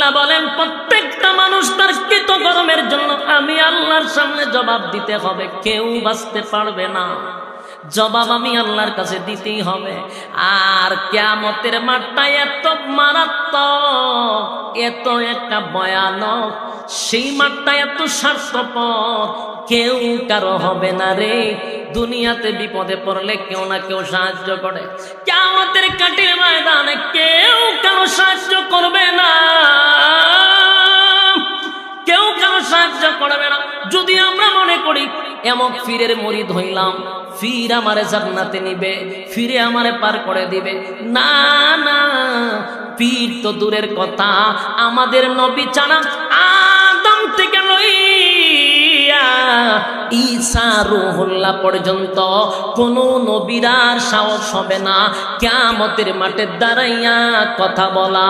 আল্লাহ বলেন প্রত্যেকটা মানুষ তার কৃতকর্মের জন্য আমি আল্লাহর সামনে জবাব দিতে হবে, কেউ বাঁচতে পারবে না, জবাব আমি আল্লাহর কাছে দিতেই হবে। আর কিয়ামতের মাঠটা এত মারাত্মক, এত একটা ভয়ানক, সেই মাঠটা এত স্বার্থপর, কেউ কারো হবে না রে। দুনিয়াতে বিপদে পড়লে কেউ না কেউ সাহায্য করে, কিয়ামতের কাঠির ময়দানে কেউ কারো সাহায্য করবে না, কেউ কারো সাহায্য করবে না। যদি আমরা মনে করি এমন পীরের মুরিদ হইলাম, পীর আমারে জান্নাতে নিবে, ফিরে আমারে পার করে দিবে, না না, পীর তো দূরের কথা, আমাদের নবী ছাড়া আদম থেকে লইয়া ঈসা রূহুল্লাহ পর্যন্ত কোন নবীর সাহস হবে না কিয়ামতের মাঠে দাঁড়াইয়া কথা বলা।